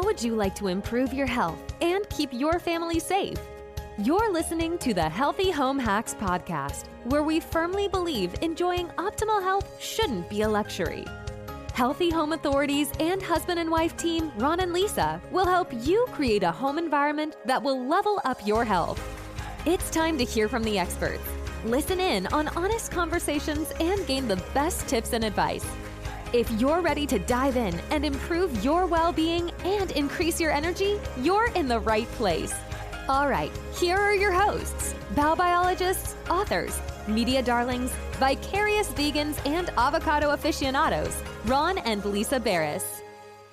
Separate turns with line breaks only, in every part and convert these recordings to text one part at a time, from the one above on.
would you like to improve your health and keep your family safe? You're listening to the Healthy Home Hacks Podcast, where we firmly believe enjoying optimal health shouldn't be a luxury. Healthy Home Authorities and husband and wife team Ron and Lisa will help you create a home environment that will level up your health. It's time to hear from the experts. Listen in on honest conversations and gain the best tips and advice. If you're ready to dive in and improve your well-being and increase your energy, you're in the right place. All right, here are your hosts, bowel biologists, authors, media darlings, vicarious vegans, and avocado aficionados, Ron and Lisa Barris.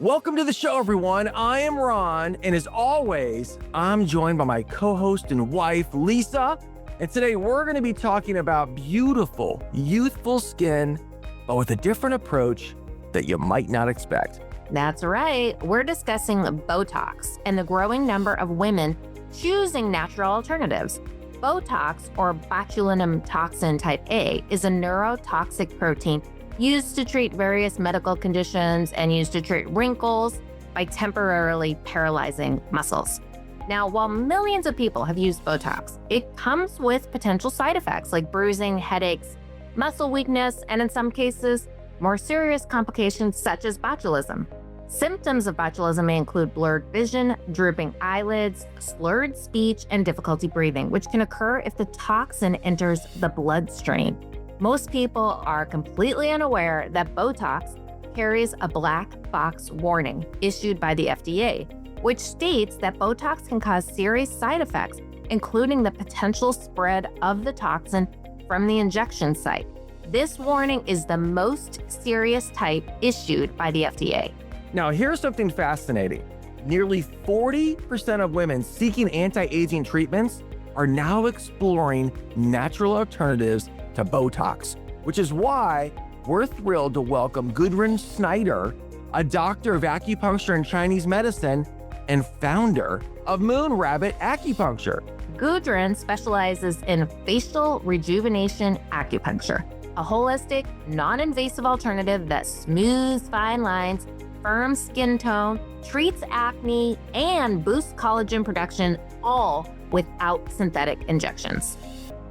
Welcome to the show, everyone. I am Ron, and as always, I'm joined by my co-host and wife, Lisa. And today we're going to be talking about beautiful, youthful skin, but with a different approach that you might not expect.
That's right. We're discussing Botox and the growing number of women choosing natural alternatives. Botox, or botulinum toxin type A, is a neurotoxic protein used to treat various medical conditions and used to treat wrinkles by temporarily paralyzing muscles. Now, while millions of people have used Botox, it comes with potential side effects like bruising, headaches, muscle weakness, and in some cases, more serious complications such as botulism. Symptoms of botulism may include blurred vision, drooping eyelids, slurred speech, and difficulty breathing, which can occur if the toxin enters the bloodstream. Most people are completely unaware that Botox carries a black box warning issued by the FDA, which states that Botox can cause serious side effects, including the potential spread of the toxin from the injection site. This warning is the most serious type issued by the FDA.
Now, here's something fascinating. Nearly 40% of women seeking anti-aging treatments are now exploring natural alternatives to Botox, which is why we're thrilled to welcome Gudrun Snyder, a doctor of acupuncture and Chinese medicine and founder of Moon Rabbit Acupuncture.
Gudrun specializes in Facial Rejuvenation Acupuncture, a holistic, non-invasive alternative that smooths fine lines, firms skin tone, treats acne, and boosts collagen production, all without synthetic injections.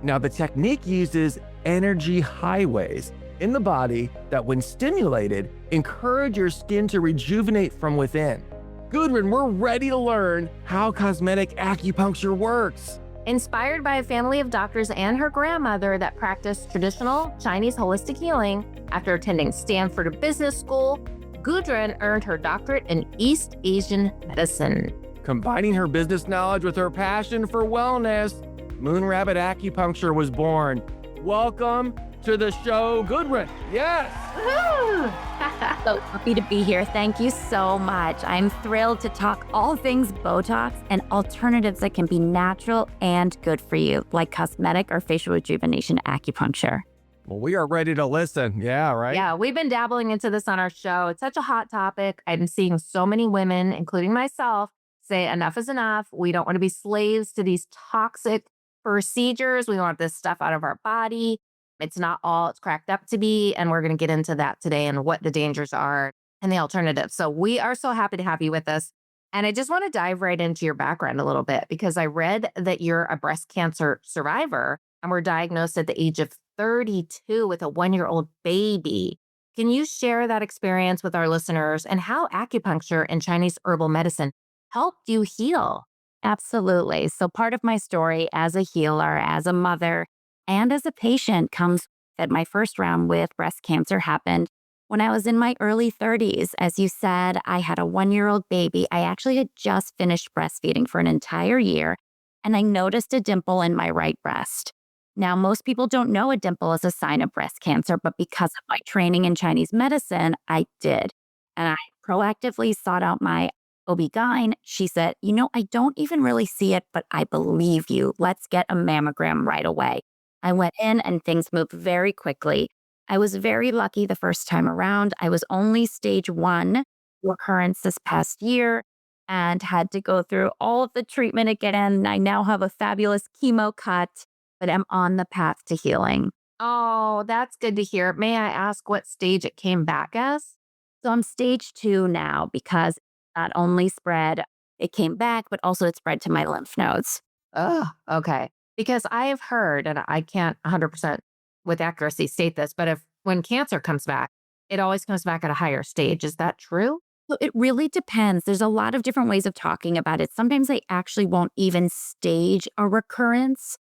Now, the technique uses energy highways in the body that, when stimulated, encourage your skin to rejuvenate from within. Gudrun, we're ready to learn how cosmetic acupuncture works.
Inspired by a family of doctors and her grandmother that practiced traditional Chinese holistic healing, after attending Stanford Business School, Gudrun earned her doctorate in East Asian medicine.
Combining her business knowledge with her passion for wellness, Moon Rabbit Acupuncture was born. Welcome to the show, Gudrun. Yes.
So happy to be here. Thank you so much. I'm thrilled to talk all things Botox and alternatives that can be natural and good for you, like cosmetic or facial rejuvenation acupuncture.
Well, we are ready to listen. Yeah, right?
Yeah, we've been dabbling into this on our show. It's such a hot topic. I'm seeing so many women, including myself, say enough is enough. We don't want to be slaves to these toxic procedures. We want this stuff out of our body. It's not all it's cracked up to be. And we're going to get into that today and what the dangers are and the alternatives. So we are so happy to have you with us. And I just want to dive right into your background a little bit, because I read that you're a breast cancer survivor and were diagnosed at the age of 32 with a 1-year-old baby. Can you share that experience with our listeners and how acupuncture and Chinese herbal medicine helped you heal?
Absolutely. So part of my story as a healer, as a mother, and as a patient comes that my first round with breast cancer happened when I was in my early 30s. As you said, I had a 1-year-old baby. I actually had just finished breastfeeding for an entire year, and I noticed a dimple in my right breast. Now, most people don't know a dimple is a sign of breast cancer, but because of my training in Chinese medicine, I did. And I proactively sought out my OB-GYN. She said, I don't even really see it, but I believe you. Let's get a mammogram right away. I went in and things moved very quickly. I was very lucky the first time around. I was only stage 1 recurrence this past year and had to go through all of the treatment again. I now have a fabulous chemo cut, but I'm on the path to healing.
Oh, that's good to hear. May I ask what stage it came back as?
So I'm stage 2 now because Not only spread, it came back, but also it spread to my lymph nodes.
Oh, okay. Because I have heard, and I can't 100% with accuracy state this, but if when cancer comes back, it always comes back at a higher stage. Is that true?
So it really depends. There's a lot of different ways of talking about it. Sometimes they actually won't even stage a recurrence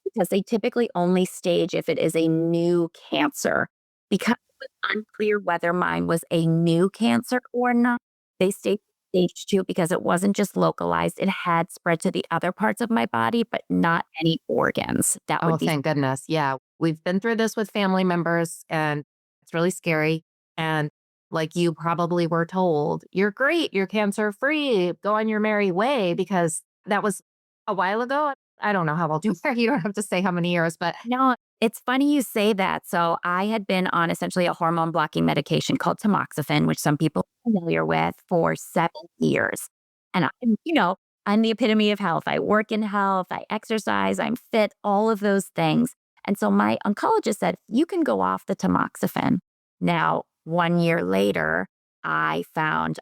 because they typically only stage if it is a new cancer. Because it was unclear whether mine was a new cancer or not, they stayed stage 2 because it wasn't just localized. It had spread to the other parts of my body, but not any organs. That
Oh,
would be
thank goodness. Yeah. We've been through this with family members and it's really scary. And like you probably were told, you're great, you're cancer free, go on your merry way, because that was a while ago. I don't know how old you are. You don't have to say how many years, but
No, it's funny you say that. So I had been on essentially a hormone blocking medication called tamoxifen, which some people are familiar with, for 7 years. And I'm the epitome of health. I work in health, I exercise, I'm fit, all of those things. And so my oncologist said, you can go off the tamoxifen. Now, 1 year later, I found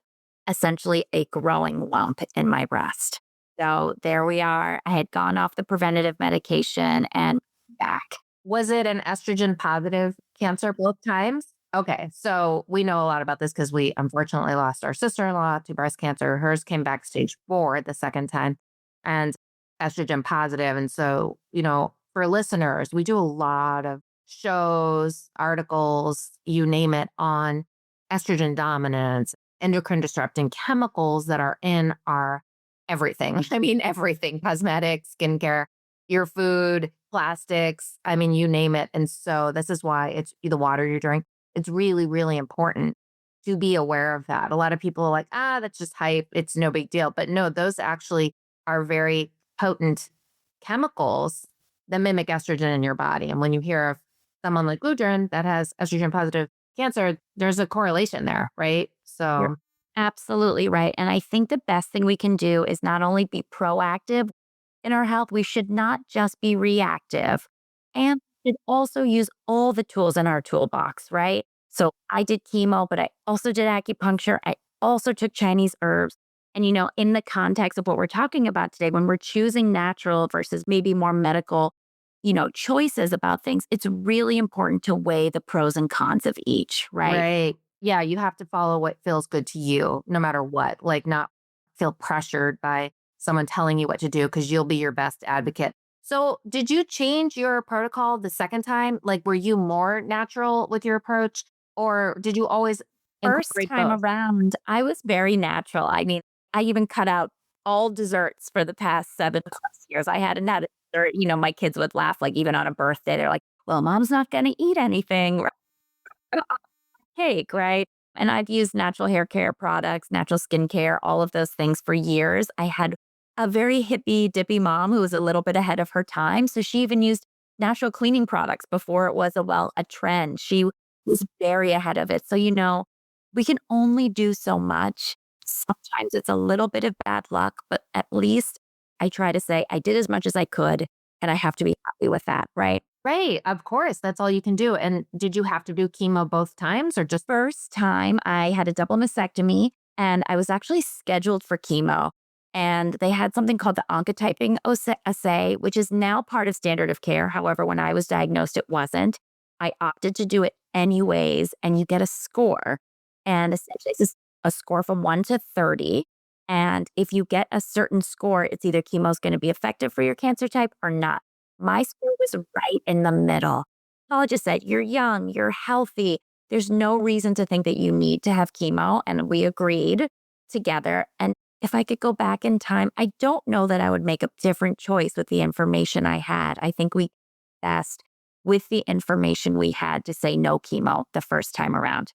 essentially a growing lump in my breast. So there we are. I had gone off the preventative medication and back.
was it an estrogen positive cancer both times? Okay. So we know a lot about this because we unfortunately lost our sister in law to breast cancer. Hers came back stage 4 the second time and estrogen positive. And so, for listeners, we do a lot of shows, articles, you name it, on estrogen dominance, endocrine disrupting chemicals that are in our everything. I mean, everything, cosmetics, skincare, your food, plastics, I mean, you name it. And so this is why it's the water you drink. It's really, really important to be aware of that. A lot of people are like, that's just hype. It's no big deal. But no, those actually are very potent chemicals that mimic estrogen in your body. And when you hear of someone like Gudrun that has estrogen positive cancer, there's a correlation there, right?
You're
So,
absolutely right. And I think the best thing we can do is not only be proactive in our health, we should not just be reactive and we should also use all the tools in our toolbox, right? So I did chemo, but I also did acupuncture. I also took Chinese herbs. And, in the context of what we're talking about today, when we're choosing natural versus maybe more medical, choices about things, it's really important to weigh the pros and cons of each, right?
right. Yeah, you have to follow what feels good to you, no matter what, like not feel pressured by someone telling you what to do because you'll be your best advocate. So, did you change your protocol the second time? Like, were you more natural with your approach or did you always
First
incorporate
time
both?
around, I was very natural. I mean, I even cut out all desserts for the past 7+ years. I hadn't had a dessert. My kids would laugh, like even on a birthday, they're like, well, mom's not going to eat anything. Cake, right? And I've used natural hair care products, natural skincare, all of those things for years. I had a very hippy dippy mom who was a little bit ahead of her time. So she even used natural cleaning products before it was a trend. She was very ahead of it. So, we can only do so much. Sometimes it's a little bit of bad luck, but at least I try to say I did as much as I could and I have to be happy with that, right?
Right. Of course. That's all you can do. And did you have to do chemo both times or just
First time I had a double mastectomy and I was actually scheduled for chemo. And they had something called the oncotyping assay, which is now part of standard of care. However, when I was diagnosed, it wasn't. I opted to do it anyways, and you get a score. And essentially, it's just a score from 1 to 30. And if you get a certain score, it's either chemo is going to be effective for your cancer type or not. My score was right in the middle. Oncologist said, you're young, you're healthy. There's no reason to think that you need to have chemo. And we agreed together. And if I could go back in time, I don't know that I would make a different choice with the information I had. I think we best with the information we had to say no chemo the first time around.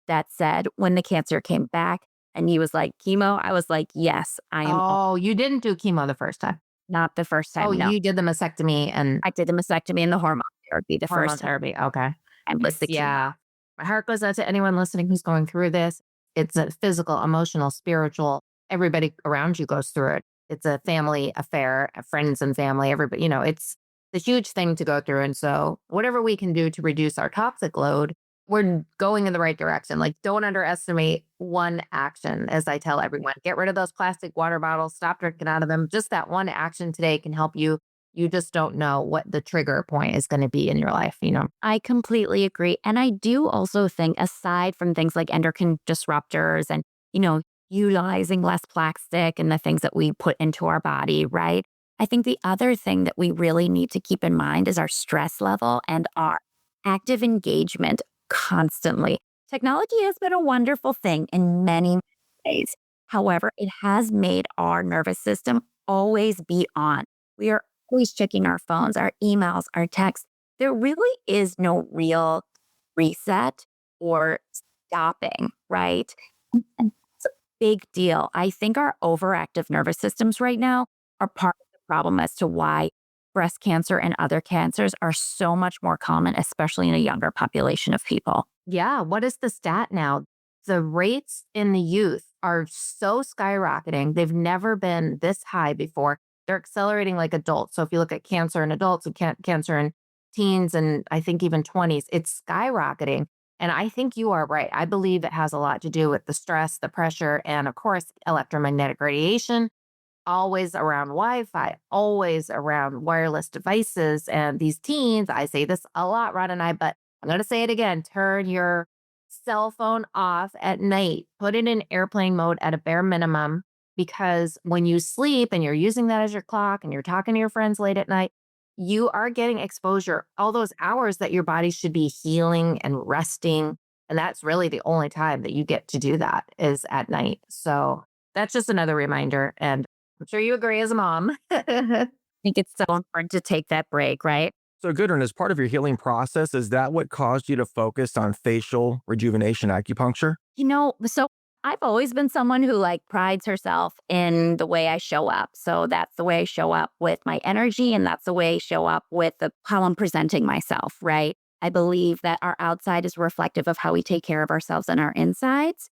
That said, when the cancer came back and he was like, chemo, I was like, yes, I am
Oh, you didn't do chemo the first time.
not the first
Oh,
time. No,
you did the mastectomy and
I did the mastectomy and the hormone therapy the
hormone
first time
therapy. Okay.
with the chemo.
Yeah. My heart goes out to anyone listening who's going through this. It's a physical, emotional, spiritual. Everybody around you goes through it. It's a family affair, friends and family, everybody, it's a huge thing to go through. And so whatever we can do to reduce our toxic load we're going in the right direction. Like, don't underestimate one action, as I tell everyone. Get rid of those plastic water bottles, stop drinking out of them. Just that one action today can help you. You just don't know what the trigger point is going to be in your life, you know?
I completely agree. And I do also think, aside from things like endocrine disruptors and, utilizing less plastic and the things that we put into our body, right? I think the other thing that we really need to keep in mind is our stress level and our active engagement constantly. Technology has been a wonderful thing in many ways. However, it has made our nervous system always be on. We are always checking our phones, our emails, our texts. There really is no real reset or stopping, right? And it's a big deal. I think our overactive nervous systems right now are part of the problem as to why breast cancer and other cancers are so much more common, especially in a younger population of people.
Yeah. What is the stat now? The rates in the youth are so skyrocketing. They've never been this high before. They're accelerating like adults. So if you look at cancer in adults and cancer in teens and I think even 20s, it's skyrocketing. And I think you are right. I believe it has a lot to do with the stress, the pressure, and of course, electromagnetic radiation, always around Wi-Fi, always around wireless devices. And these teens, I say this a lot, Rod and I, but I'm going to say it again, turn your cell phone off at night, put it in airplane mode at a bare minimum, because when you sleep and you're using that as your clock and you're talking to your friends late at night, you are getting exposure all those hours that your body should be healing and resting. And that's really the only time that you get to do that is at night. So that's just another reminder. And I'm sure you agree as a mom.
I think it's so important to take that break, right?
So, Gudrun, as part of your healing process, is that what caused you to focus on facial rejuvenation acupuncture?
So I've always been someone who prides herself in the way I show up. So that's the way I show up with my energy, and that's the way I show up with how I'm presenting myself, right? I believe that our outside is reflective of how we take care of ourselves and our insides.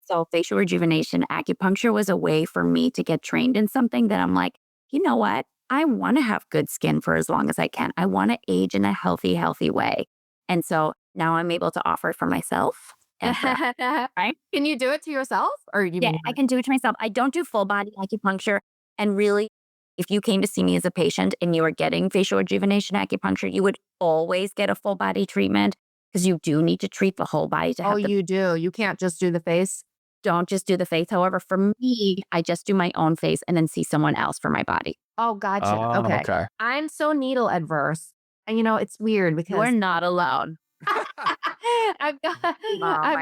So facial rejuvenation acupuncture was a way for me to get trained in something that I'm like, you know what? I want to have good skin for as long as I can. I want to age in a healthy way. And so now I'm able to offer it for myself.
Right? Can you do it to yourself? Or you mean
I can do it to myself. I don't do full body acupuncture. And really, if you came to see me as a patient and you were getting facial rejuvenation acupuncture, you would always get a full body treatment because you do need to treat the whole body to have
you do. You can't just do the face.
Don't just do the face. However, for me, I just do my own face and then see someone else for my body.
Oh, gotcha.
Oh, okay.
I'm so needle adverse. And it's weird because
You're not alone.
I've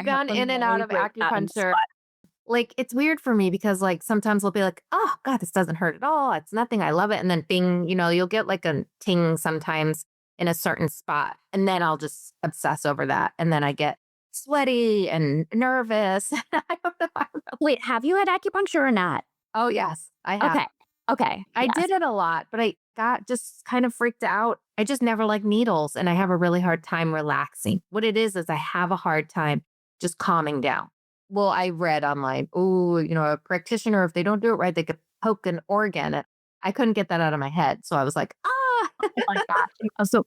gone in and out of acupuncture. Like, it's weird for me because sometimes I'll be like, oh God, this doesn't hurt at all. It's nothing. I love it. And then bing, you'll get like a ting sometimes in a certain spot. And then I'll just obsess over that. And then I get sweaty and nervous. I don't know.
Wait, have you had acupuncture or not?
Oh, yes, I have.
Okay.
I did it a lot, but I got just kind of freaked out. I just never like needles and I have a really hard time relaxing. What it is I have a hard time just calming down. Well, I read online, a practitioner, if they don't do it right, they could poke an organ. And I couldn't get that out of my head. So I was like,
Oh my gosh. So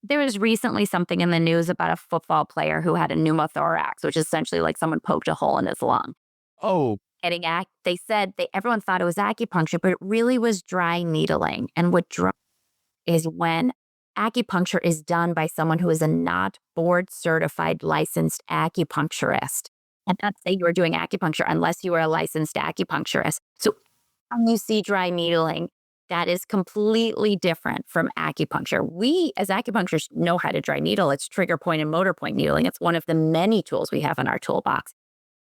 there was recently something in the news about a football player who had a pneumothorax, which is essentially like someone poked a hole in his lung.
Oh,
They said everyone thought it was acupuncture, but it really was dry needling. And what dry is when acupuncture is done by someone who is a not board certified licensed acupuncturist. And not say you are doing acupuncture unless you are a licensed acupuncturist. So when you see dry needling, that is completely different from acupuncture. We as acupuncturists know how to dry needle. It's trigger point and motor point needling. It's one of the many tools we have in our toolbox.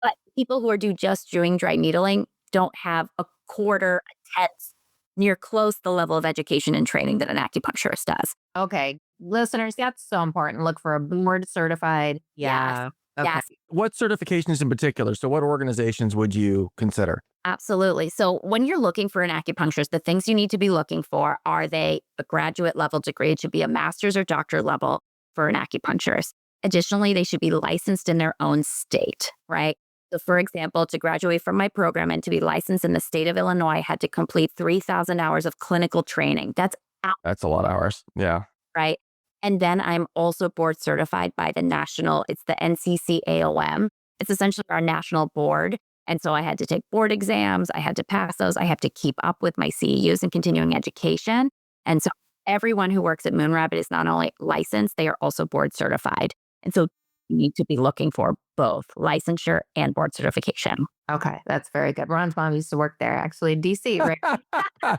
But people who are just doing dry needling don't have a quarter, a tenth, near close the level of education and training that an acupuncturist does.
okay, listeners, that's so important. Look for a board certified. Yeah. Okay.
Yes,
what certifications in particular? So, what organizations would you consider?
absolutely. So when you're looking for an acupuncturist, the things you need to be looking for, are they a graduate level degree? It should be a master's or doctorate level for an acupuncturist. Additionally, they should be licensed in their own state, right? So for example, to graduate from my program and to be licensed in the state of Illinois, I had to complete 3,000 hours of clinical training. That's
That's a lot of hours. Yeah.
right. And then I'm also board certified by it's the NCCAOM. It's essentially our national board. And so I had to take board exams. I had to pass those. I have to keep up with my CEUs and continuing education. And so everyone who works at Moon Rabbit is not only licensed, they are also board certified. And so you need to be looking for both licensure and board certification.
Okay, that's very good. Ron's mom used to work there, actually, in DC, right?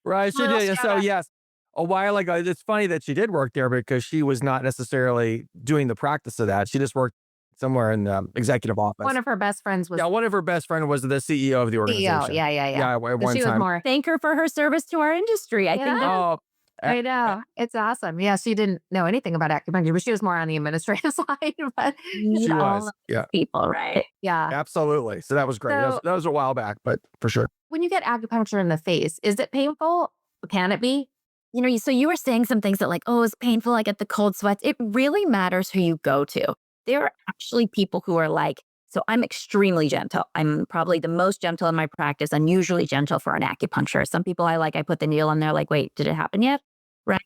Right, she
Little
did. And
shout
so,
out.
yes, a while ago, it's funny that she did work there because she was not necessarily doing the practice of that. She just worked somewhere in the executive office.
One of her best friends was
Yeah, one of her best friends was the CEO of the organization.
CEO. Yeah.
Yeah, at
So
one
she was
time.
more.
Thank her for her service to our industry. I think
Yeah.
that
Oh,
I know. It's awesome. Yeah, she didn't know anything about acupuncture, but she was more on the administrative side. But
she
all
was. Yeah,
people, right?
yeah.
absolutely. So that was great.
So-
That was a while back, but for sure.
When you get acupuncture in the face, is it painful? Can it be?
So you were saying some things that like, oh, it's painful. I get the cold sweats. It really matters who you go to. There are actually people who are like, so I'm extremely gentle. I'm probably the most gentle in my practice, unusually gentle for an acupuncturist. Some people I put the needle in there like, wait, did it happen yet? Right.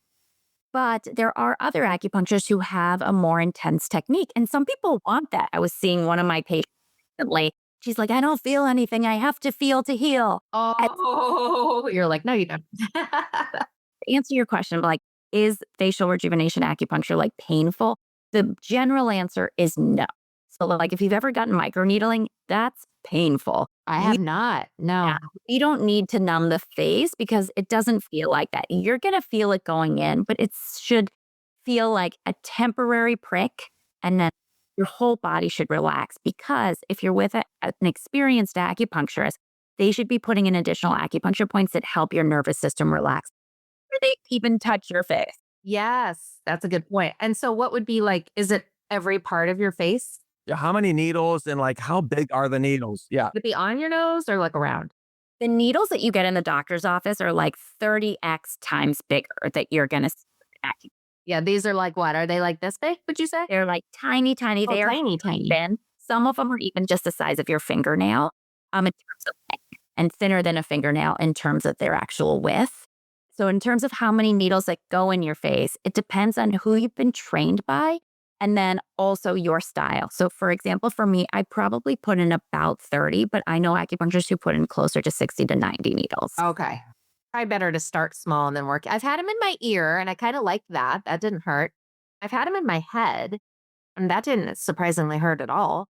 But there are other acupuncturists who have a more intense technique. And some people want that. I was seeing one of my patients recently. She's like, I don't feel anything. I have to feel to heal.
Oh, you're like, no, you don't.
To answer your question, like, is facial rejuvenation acupuncture painful? The general answer is no. So like if you've ever gotten microneedling, that's painful.
I have not. No.
Yeah. You don't need to numb the face because it doesn't feel like that. You're going to feel it going in, but it should feel like a temporary prick, and then your whole body should relax, because if you're with an experienced acupuncturist, they should be putting in additional acupuncture points that help your nervous system relax. Or they even touch your face.
Yes, that's a good point. And so what would be is it every part of your face?
Yeah, how many needles and how big are the needles? Yeah.
Would it be on your nose or around?
The needles that you get in the doctor's office are 30x times bigger that you're going to see.
Yeah, these are what? Are they this big, would you say?
They're tiny, tiny.
Oh,
They are
tiny.
thin. Some of them are even just the size of your fingernail, in terms of length, and thinner than a fingernail in terms of their actual width. So in terms of how many needles that go in your face, it depends on who you've been trained by, and then also your style. So for example, for me, I probably put in about 30, but I know acupuncturists who put in closer to 60 to 90 needles.
Okay. Probably better to start small and then work. I've had them in my ear and I kind of liked that. That didn't hurt. I've had them in my head and that didn't surprisingly hurt at all.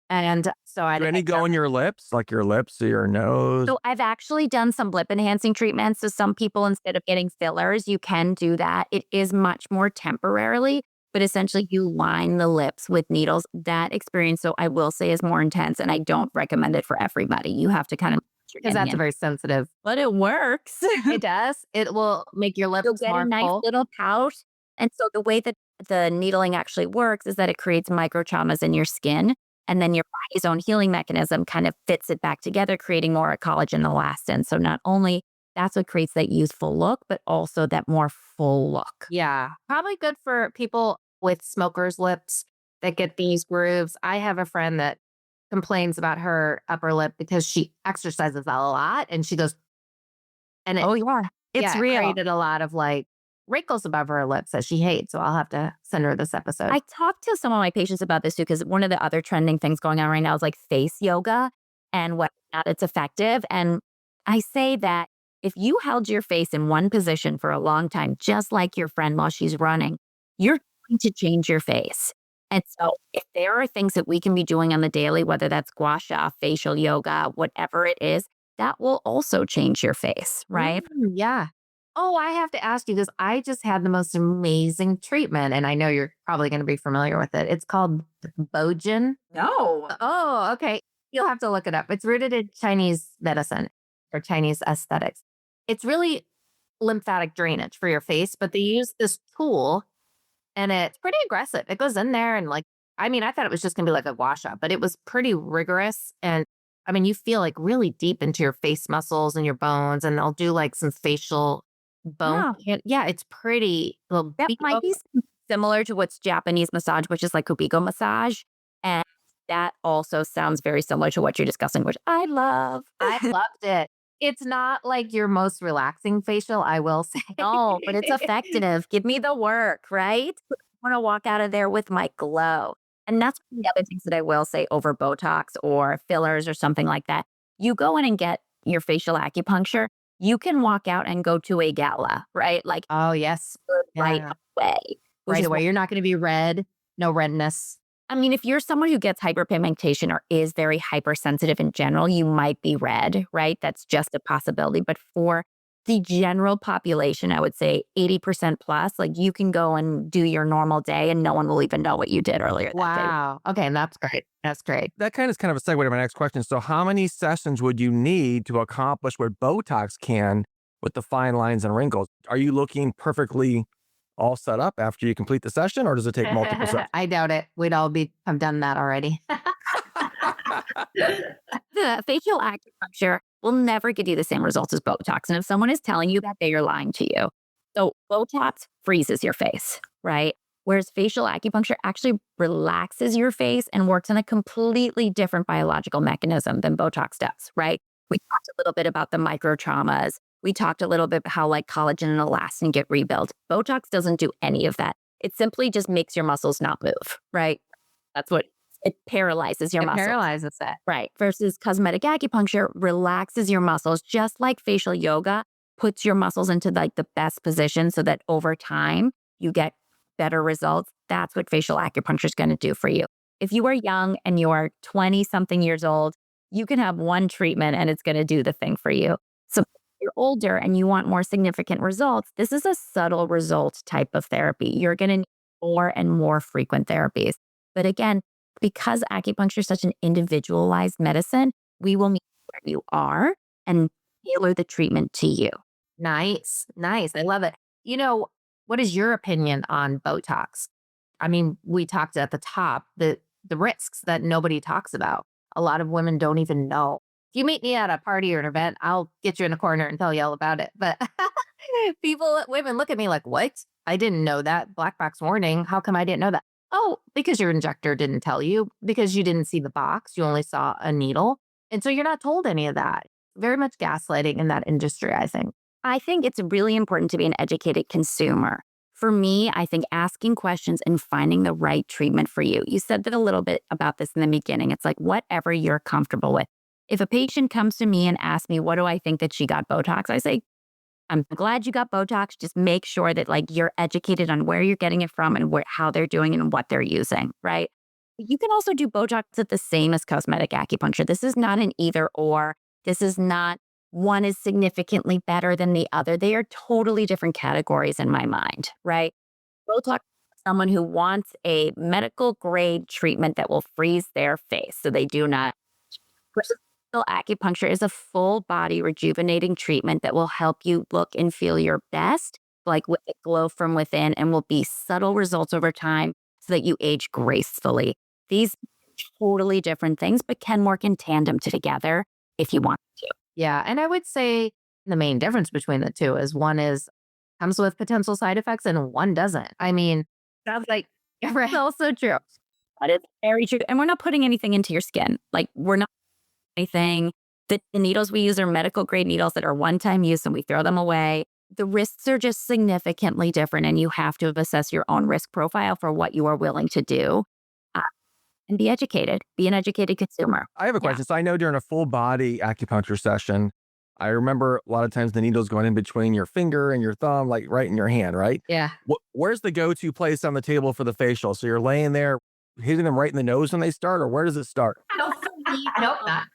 And so I
Do any go in your lips, your lips or your nose?
So I've actually done some lip enhancing treatments. So some people, instead of getting fillers, you can do that. It is much more temporarily, but essentially you line the lips with needles. That experience, so I will say, is more intense, and I don't recommend it for everybody. You have to kind of,
because that's very sensitive.
but it works.
It does. It will make your lips
You'll get
more
a nice
full.
little pout. And so the way that the needling actually works is that it creates micro traumas in your skin. And then your body's own healing mechanism kind of fits it back together, creating more collagen and elastin. So not only that's what creates that youthful look, but also that more full look.
Yeah. Probably good for people with smokers' lips that get these grooves. I have a friend that complains about her upper lip because she exercises a lot and she goes, and it,
yeah. It's
it
real.
created a lot of wrinkles above her lips that she hates. So I'll have to send her this episode.
I talked to some of my patients about this too, because one of the other trending things going on right now is face yoga and whether or not it's effective. And I say that if you held your face in one position for a long time, just like your friend while she's running, you're going to change your face. And so if there are things that we can be doing on the daily, whether that's gua sha, facial yoga, whatever it is, that will also change your face, right?
Yeah. Oh, I have to ask you this. I just had the most amazing treatment, and I know you're probably going to be familiar with it. It's called Bojan.
No.
Oh, okay. You'll have to look it up. It's rooted in Chinese medicine or Chinese aesthetics. It's really lymphatic drainage for your face, but they use this tool and it's pretty aggressive. It goes in there and I thought it was just going to be a wash up, but it was pretty rigorous. And you feel really deep into your face muscles and your bones, and they'll do some facial bone. Yeah, it's pretty.
That might be similar to what's Japanese massage, which is Kubigo massage. And that also sounds very similar to what you're discussing, which I love.
I loved it. It's not like your most relaxing facial, I will say.
No, but it's effective. Give me the work, right? I want to walk out of there with my glow. And that's one of the other things that I will say over Botox or fillers or something like that. You go in and get your facial acupuncture, you can walk out and go to a gala, right? Like
Oh, yes.
right
Yeah.
away. Which
Right
is
away. You're not going to be red, no redness.
I mean, if you're someone who gets hyperpigmentation or is very hypersensitive in general, you might be red, right? That's just a possibility. But for the general population, I would say 80% plus, like you can go and do your normal day and no one will even know what you did earlier that day.
Wow. Okay. And that's great. That's great.
That kind of a segue to my next question. So, how many sessions would you need to accomplish what Botox can with the fine lines and wrinkles? Are you looking perfectly all set up after you complete the session, or does it take multiple sessions?
I doubt it. We'd all have done that already.
The facial acupuncture will never give you the same results as Botox. And if someone is telling you that, they are lying to you. So Botox freezes your face, right? Whereas facial acupuncture actually relaxes your face and works on a completely different biological mechanism than Botox does, right? We talked a little bit about the micro traumas. We talked a little bit about how like collagen and elastin get rebuilt. Botox doesn't do any of that. It simply just makes your muscles not move, right? That's what it paralyzes your
It
muscles.
paralyzes it.
Right. Versus cosmetic acupuncture relaxes your muscles, just like facial yoga puts your muscles into like the best position so that over time you get better results. That's what facial acupuncture is going to do for you. If you are young and you are 20 something years old, you can have one treatment and it's going to do the thing for you. So if you're older and you want more significant results, this is a subtle result type of therapy. You're going to need more and more frequent therapies. But again, because acupuncture is such an individualized medicine, we will meet where you are and tailor the treatment to you.
Nice. Nice. I love it. What is your opinion on Botox? I mean, we talked at the top, the risks that nobody talks about. A lot of women don't even know. If you meet me at a party or an event, I'll get you in a corner and tell you all about it. But women look at me like, what? I didn't know that. Black box warning. How come I didn't know that? Oh, because your injector didn't tell you, because you didn't see the box. You only saw a needle. And so you're not told any of that. Very much gaslighting in that industry, I think.
I think it's really important to be an educated consumer. For me, I think asking questions and finding the right treatment for you. You said that a little bit about this in the beginning. It's like whatever you're comfortable with. If a patient comes to me and asks me, what do I think that she got Botox? I say, I'm glad you got Botox. Just make sure that like you're educated on where you're getting it from and how they're doing it and what they're using, right? You can also do Botox at the same as cosmetic acupuncture. This is not an either or. This is not one is significantly better than the other. They are totally different categories in my mind, right? Botox is someone who wants a medical grade treatment that will freeze their face so they do not. Facial acupuncture is a full body rejuvenating treatment that will help you look and feel your best, like with a glow from within, and will be subtle results over time so that you age gracefully. These are totally different things, but can work in tandem together if you want to.
Yeah. And I would say the main difference between the two is one comes with potential side effects and one doesn't. I mean, sounds like
It's also true. But it's very true. And we're not putting anything into your skin. Like we're not anything. The needles we use are medical grade needles that are one-time use and we throw them away. The risks are just significantly different and you have to assess your own risk profile for what you are willing to do. And be educated. Be an educated consumer.
I have a question. So I know during a full body acupuncture session, I remember a lot of times the needles going in between your finger and your thumb, like right in your hand, right?
Yeah.
Where's the go-to place on the table for the facial? So you're laying there, hitting them right in the nose when they start, or where does it start?
Nope, not.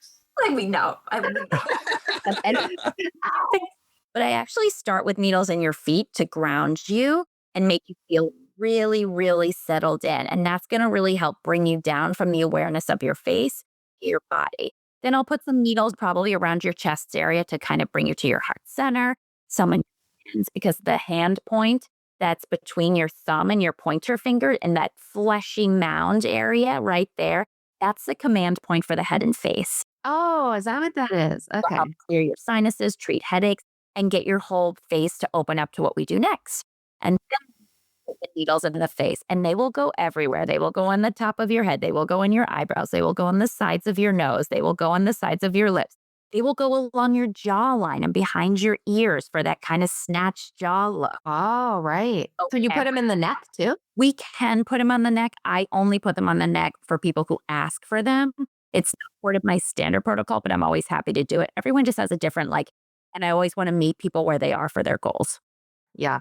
Like we know. But I actually start with needles in your feet to ground you and make you feel really, really settled in. And that's going to really help bring you down from the awareness of your face to your body. Then I'll put some needles probably around your chest area to kind of bring you to your heart center. Some in your hands, because the hand point that's between your thumb and your pointer finger and that fleshy mound area right there, that's the command point for the head and face.
Oh, is that what that is?
It'll
Okay.
help clear your sinuses, treat headaches, and get your whole face to open up to what we do next. And then put the needles into the face, and they will go everywhere. They will go on the top of your head. They will go in your eyebrows. They will go on the sides of your nose. They will go on the sides of your lips. They will go along your jawline and behind your ears for that kind of snatched jaw look.
Oh, right. So you put them in the neck too?
We can put them on the neck. I only put them on the neck for people who ask for them. It's not part of my standard protocol, but I'm always happy to do it. Everyone just has a different and I always want to meet people where they are for their goals.
Yeah.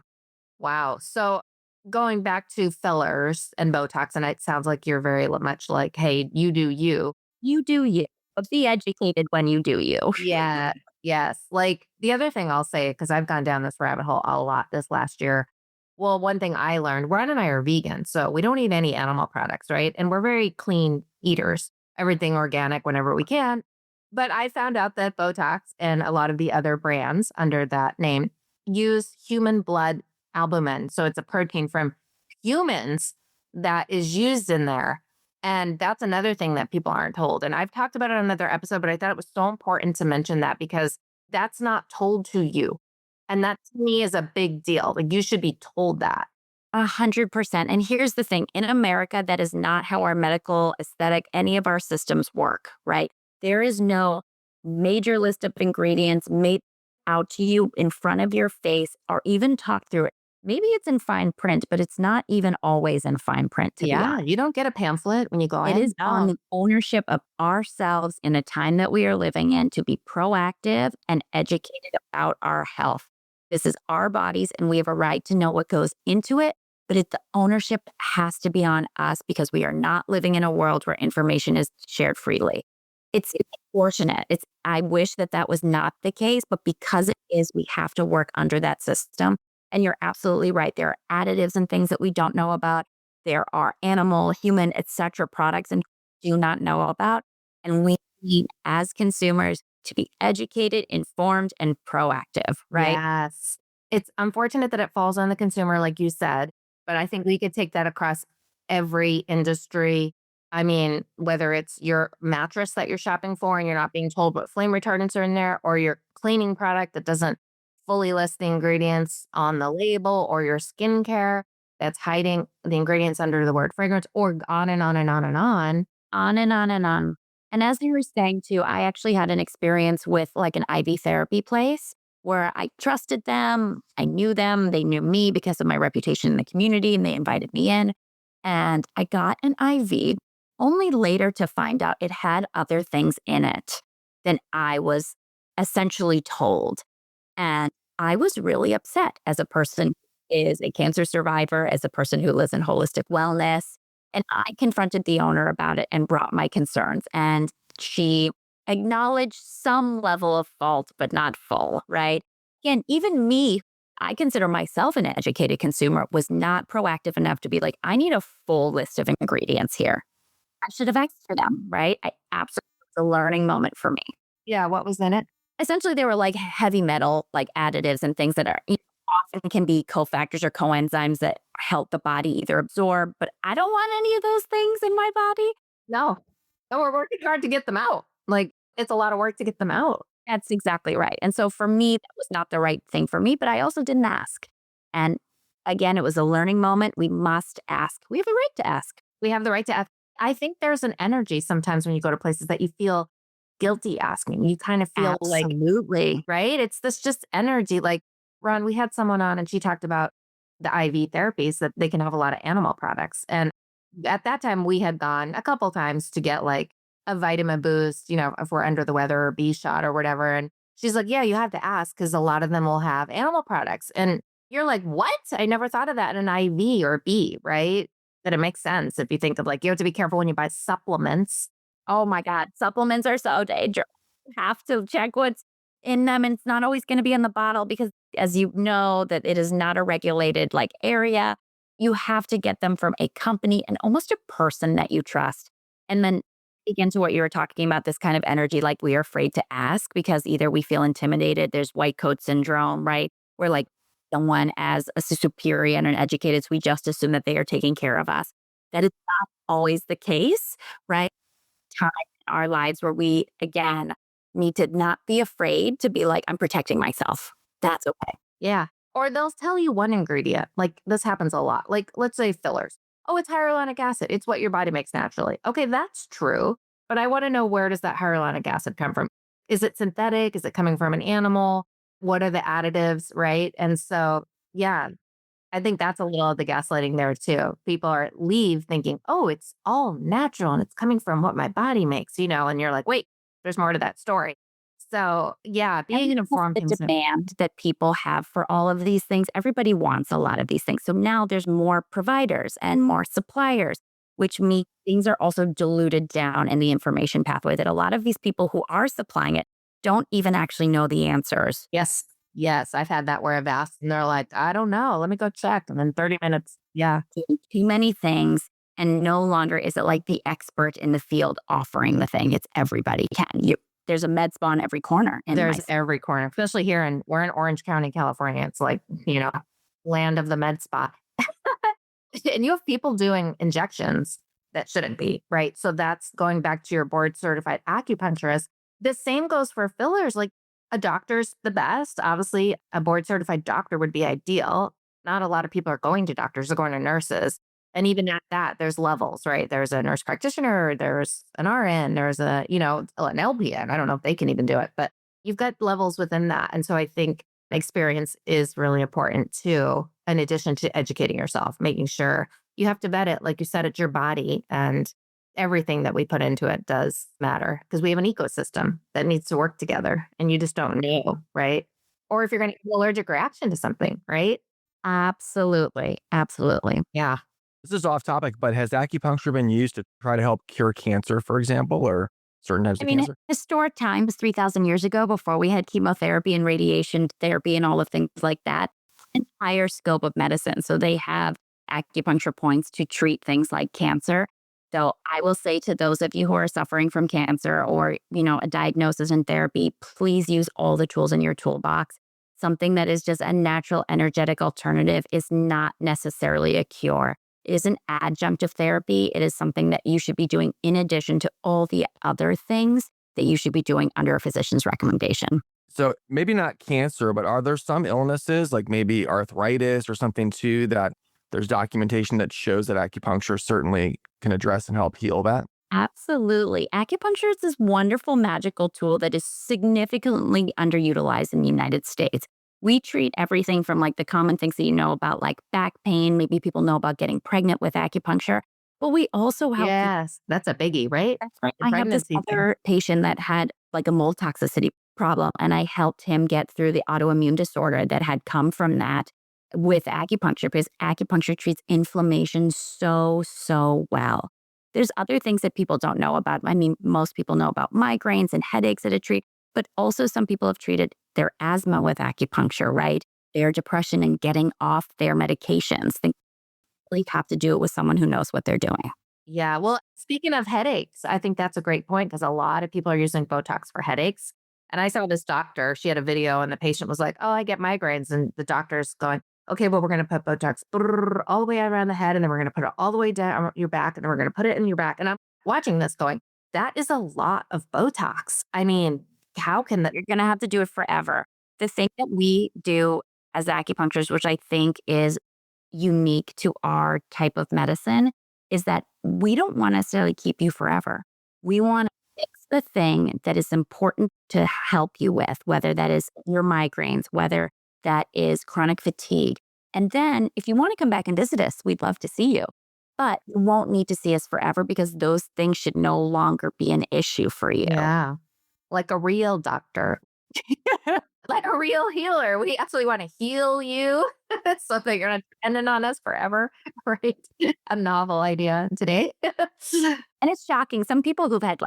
Wow. So going back to fillers and Botox, and it sounds like you're very much like, hey, you do you.
You do you, but be educated when you do you.
Yeah. Yes. Like the other thing I'll say, because I've gone down this rabbit hole a lot this last year. Well, one thing I learned, Ron and I are vegan, so we don't eat any animal products, right? And we're very clean eaters, everything organic whenever we can. But I found out that Botox and a lot of the other brands under that name use human blood albumin. So it's a protein from humans that is used in there. And that's another thing that people aren't told. And I've talked about it on another episode, but I thought it was so important to mention that because that's not told to you. And that to me is a big deal. Like you should be told that.
100%. And here's the thing, in America, that is not how our medical, aesthetic, any of our systems work, right? There is no major list of ingredients made out to you in front of your face or even talk through it. Maybe it's in fine print, but it's not even always in fine print, to be honest.
You don't get a pamphlet when you go in.
It is on the ownership of ourselves in a time that we are living in to be proactive and educated about our health. This is our bodies and we have a right to know what goes into it, but the ownership has to be on us because we are not living in a world where information is shared freely. It's fortunate. I wish that was not the case, but because it is, we have to work under that system. And you're absolutely right. There are additives and things that we don't know about. There are animal, human, etc. products and do not know about. And we need, as consumers, to be educated, informed, and proactive, right?
Yes. It's unfortunate that it falls on the consumer, like you said, but I think we could take that across every industry. I mean, whether it's your mattress that you're shopping for and you're not being told what flame retardants are in there, or your cleaning product that doesn't fully list the ingredients on the label, or your skincare that's hiding the ingredients under the word fragrance, or on and on and on and on.
On and on and on. And as you were saying too, I actually had an experience with like an IV therapy place where I trusted them. I knew them. They knew me because of my reputation in the community and they invited me in. And I got an IV only later to find out it had other things in it than I was essentially told. And I was really upset as a person who is a cancer survivor, as a person who lives in holistic wellness. And I confronted the owner about it and brought my concerns. And she acknowledged some level of fault, but not full, right? Again, even me, I consider myself an educated consumer, was not proactive enough to be like, I need a full list of ingredients here. I should have asked for them, right? I absolutely, it's a learning moment for me.
Yeah. What was in it?
Essentially, they were like heavy metal, like additives and things that are often can be cofactors or coenzymes that help the body either absorb, but I don't want any of those things in my body.
No. No, we're working hard to get them out. Like it's a lot of work to get them out.
That's exactly right. And so for me, that was not the right thing for me, but I also didn't ask. And again, it was a learning moment. We must ask. We have the right to ask.
We have the right to ask. I think there's an energy sometimes when you go to places that you feel guilty asking. You kind of feel
Absolutely.
right? It's this just energy. Like, Ron, we had someone on and she talked about the IV therapies that they can have a lot of animal products. And at that time, we had gone a couple times to get like a vitamin boost, if we're under the weather or B shot or whatever. And she's like, yeah, you have to ask because a lot of them will have animal products. And you're like, what? I never thought of that in an IV or B, right? That it makes sense if you think of like, you have to be careful when you buy supplements.
Oh my God, supplements are so dangerous. You have to check what's in them. And it's not always going to be in the bottle because as you know that it is not a regulated like area. You have to get them from a company and almost a person that you trust. And then again to what you were talking about, this kind of energy, like we are afraid to ask because either we feel intimidated. There's white coat syndrome, right? We're like someone as a superior and an educated, so we just assume that they are taking care of us. That is not always the case, right? Time in our lives where we, again, need to not be afraid to be like, I'm protecting myself. That's okay.
Yeah. Or they'll tell you one ingredient. Like this happens a lot. Like let's say fillers. Oh, it's hyaluronic acid. It's what your body makes naturally. Okay, that's true. But I want to know, where does that hyaluronic acid come from? Is it synthetic? Is it coming from an animal? What are the additives, right? And so, yeah, I think that's a little of the gaslighting there too. People leave thinking, oh, it's all natural and it's coming from what my body makes, and you're like, wait, there's more to that story. So yeah, being
And
an
plus
informed
the
consumer.
demand that people have for all of these things, everybody wants a lot of these things. So now there's more providers and more suppliers, which means things are also diluted down in the information pathway that a lot of these people who are supplying it don't even actually know the answers.
Yes. Yes. I've had that where I've asked and they're like, I don't know. Let me go check. And then 30 minutes. Yeah.
Too many things. And no longer is it like the expert in the field offering the thing. It's everybody can. There's a med spa on every corner.
There's every corner, especially we're in Orange County, California. It's like, land of the med spa. And you have people doing injections that shouldn't be, right? So that's going back to your board certified acupuncturist. The same goes for fillers. Like a doctor's the best. Obviously, a board certified doctor would be ideal. Not a lot of people are going to doctors, they're going to nurses. And even at that, there's levels, right? There's a nurse practitioner, there's an RN, there's an LPN. I don't know if they can even do it, but you've got levels within that. And so I think experience is really important too, in addition to educating yourself, making sure you have to vet it. Like you said, it's your body and everything that we put into it does matter because we have an ecosystem that needs to work together and you just don't know, right? Or if you're going to get an allergic reaction to something, right?
Absolutely. Absolutely.
Yeah.
This is off topic, but has acupuncture been used to try to help cure cancer, for example, or certain types of cancer?
Historic times, 3,000 years ago, before we had chemotherapy and radiation therapy and all of things like that, entire scope of medicine. So they have acupuncture points to treat things like cancer. So I will say to those of you who are suffering from cancer or, a diagnosis and therapy, please use all the tools in your toolbox. Something that is just a natural energetic alternative is not necessarily a cure. It is an adjunct of therapy. It is something that you should be doing in addition to all the other things that you should be doing under a physician's recommendation.
So maybe not cancer, but are there some illnesses like maybe arthritis or something too that there's documentation that shows that acupuncture certainly can address and help heal that?
Absolutely. Acupuncture is this wonderful magical tool that is significantly underutilized in the United States. We treat everything from like the common things that you know about, like back pain. Maybe people know about getting pregnant with acupuncture, but we also help.
Yes, that's a biggie, right?
That's right.
The
I have this
pregnancy thing.
other patient that had like a mold toxicity problem, and I helped him get through the autoimmune disorder that had come from that with acupuncture because acupuncture treats inflammation so well. There's other things that people don't know about. I mean, most people know about migraines and headaches that it treats, but also some people have treated their asthma with acupuncture, right? Their depression and getting off their medications. They really have to do it with someone who knows what they're doing.
Yeah. Well, speaking of headaches, I think that's a great point because a lot of people are using Botox for headaches. And I saw this doctor, she had a video and the patient was like, oh, I get migraines. And the doctor's going, okay, well, we're going to put Botox all the way around the head and then we're going to put it all the way down your back and then we're going to put it in your back. And I'm watching this going, that is a lot of Botox. I mean, how can that?
You're going to have to do it forever. The thing that we do as acupuncturists, which I think is unique to our type of medicine, is that we don't want to necessarily keep you forever. We want to fix the thing that is important to help you with, whether that is your migraines, whether that is chronic fatigue. And then if you want to come back and visit us, we'd love to see you. But you won't need to see us forever because those things should no longer be an issue for you.
Yeah. Like a real doctor, like a real healer. We actually want to heal you so that you're not dependent on us forever, right? A novel idea today.
And it's shocking. Some people who've had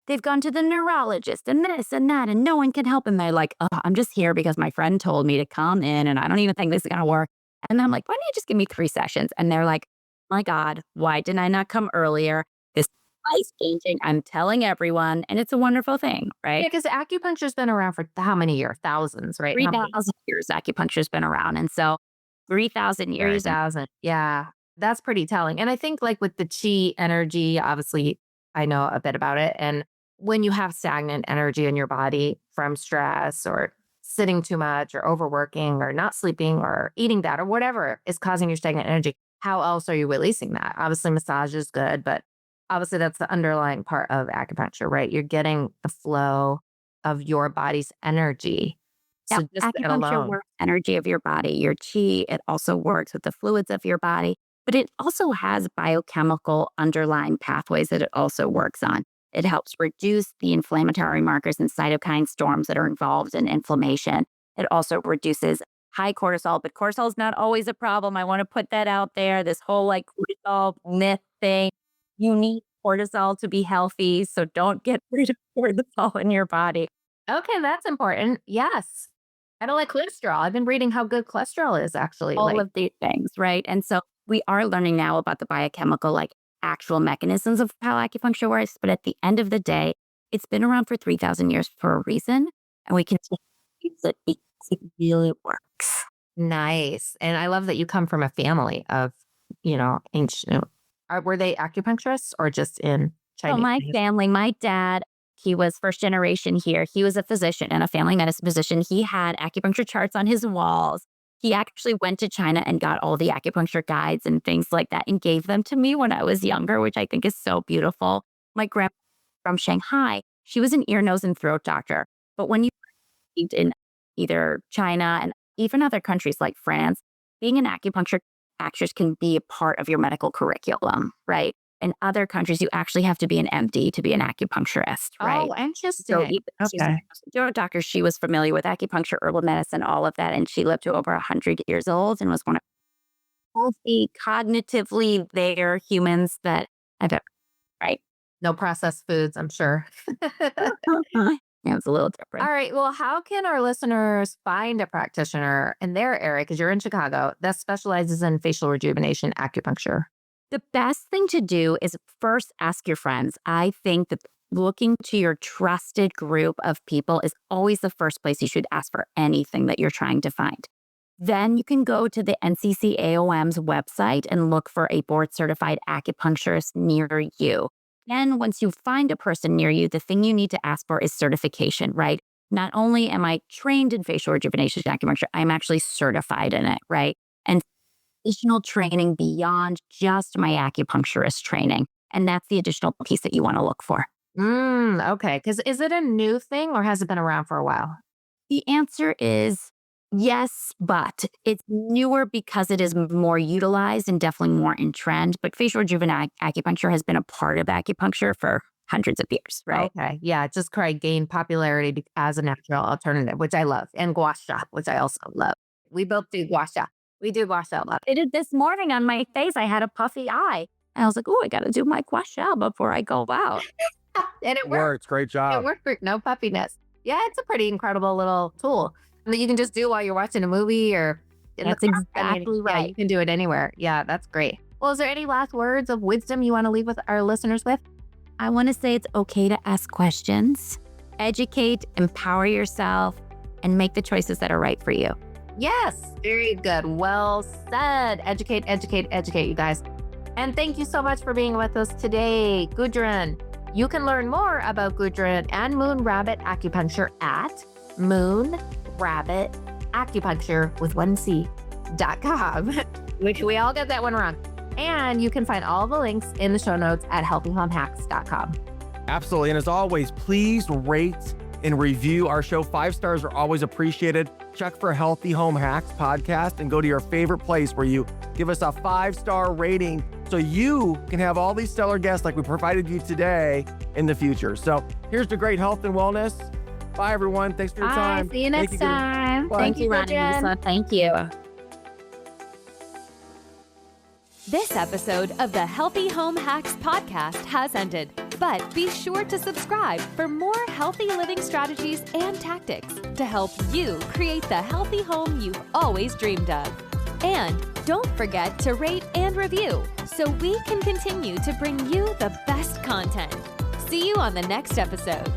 they've gone to the neurologist and this and that, and no one can help. And they're like, oh, I'm just here because my friend told me to come in and I don't even think this is going to work. And I'm like, why don't you just give me 3 sessions? And they're like, my God, why didn't I not come earlier? This life-changing. I'm telling everyone, and it's a wonderful thing, right?
Yeah, because acupuncture's been around for how many years? Thousands, right?
3,000 years acupuncture's been around. And so 3,000 years.
3,000. Yeah, that's pretty telling. And I think like with the chi energy, obviously I know a bit about it. And when you have stagnant energy in your body from stress or sitting too much or overworking or not sleeping or eating that or whatever is causing your stagnant energy, how else are you releasing that? Obviously massage is good, but obviously that's the underlying part of acupuncture, right? You're getting the flow of your body's energy. So
Now,
just that
acupuncture
alone.
works energy of your body, your chi. It also works with the fluids of your body, but it also has biochemical underlying pathways that it also works on. It helps reduce the inflammatory markers and cytokine storms that are involved in inflammation. It also reduces high cortisol, but cortisol is not always a problem. I want to put that out there. This whole like cortisol myth thing. You need cortisol to be healthy, so don't get rid of cortisol in your body.
Okay, that's important. Yes. I don't like cholesterol. I've been reading how good cholesterol is actually.
All
Like,
of these things, right? And so we are learning now about the biochemical, like actual mechanisms of how acupuncture works. But at the end of the day, it's been around for 3,000 years for a reason. And we can use it because it really works.
nice. And I love that you come from a family of, ancient. Were they acupuncturists or just in
So
Chinese?
my family, my dad, he was first generation here. He was a physician and a family medicine physician. He had acupuncture charts on his walls. He actually went to China and got all the acupuncture guides and things like that and gave them to me when I was younger, which I think is so beautiful. My grandma from Shanghai, she was an ear, nose, and throat doctor. But when you lived in either China and even other countries like France, being an acupuncture actress can be a part of your medical curriculum, right? In other countries, you actually have to be an MD to be an acupuncturist, right?
Oh, interesting.
So even she's
Okay.
a throat doctor, she was familiar with acupuncture, herbal medicine, all of that. And she lived to over 100 years old and was one of the healthy, cognitively there humans that I've ever, right?
No processed foods, I'm sure.
Yeah, it was a little different.
All right. Well, how can our listeners find a practitioner in their area, because you're in Chicago, that specializes in facial rejuvenation acupuncture?
The best thing to do is first ask your friends. I think that looking to your trusted group of people is always the first place you should ask for anything that you're trying to find. Then you can go to the NCCAOM's website and look for a board certified acupuncturist near you. Then once you find a person near you, the thing you need to ask for is certification, right? Not only am I trained in facial rejuvenation acupuncture, I'm actually certified in it, right? And additional training beyond just my acupuncturist training. And that's the additional piece that you want to look for.
Okay. Because is it a new thing or has it been around for a while?
The answer is yes, but it's newer because it is more utilized and definitely more in trend. But facial rejuvenation acupuncture has been a part of acupuncture for hundreds of years, right?
Okay. Yeah. It just gained popularity as a natural alternative, which I love. And gua sha, which I also love. We both do gua sha. We do gua sha a lot.
I did this morning on my face. I had a puffy eye. And I was like, oh, I got to do my gua sha before I go out.
And it worked.
Works. Great
It
job.
worked for no puffiness. Yeah, it's a pretty incredible little tool that you can just do while you're watching a movie or in
That's
the car.
exactly
Yeah,
right.
you can do it anywhere. Yeah, that's great. Well, is there any last words of wisdom you want to leave with our listeners with?
I want to say it's okay to ask questions, educate, empower yourself, and make the choices that are right for you.
Yes, very good. Well said. Educate, educate, educate, you guys. And thank you so much for being with us today, Gudrun. You can learn more about Gudrun and Moon Rabbit Acupuncture at Moon Rabbit Acupuncture with 1C.com, which we all get that one wrong. And you can find all the links in the show notes at healthyhomehacks.com.
Absolutely. And as always, please rate and review our show. 5 stars are always appreciated. Check for Healthy Home Hacks podcast and go to your favorite place where you give us a 5-star rating so you can have all these stellar guests like we provided you today in the future. So here's to great health and wellness. Bye, everyone. Thanks for your time.
See you next
Thank you, Gudrun.
time.
Bye.
Thank you,
Ronnie,
Gudrun.
Lisa. Thank you.
This episode of the Healthy Home Hacks podcast has ended, but be sure to subscribe for more healthy living strategies and tactics to help you create the healthy home you've always dreamed of. And don't forget to rate and review so we can continue to bring you the best content. See you on the next episode.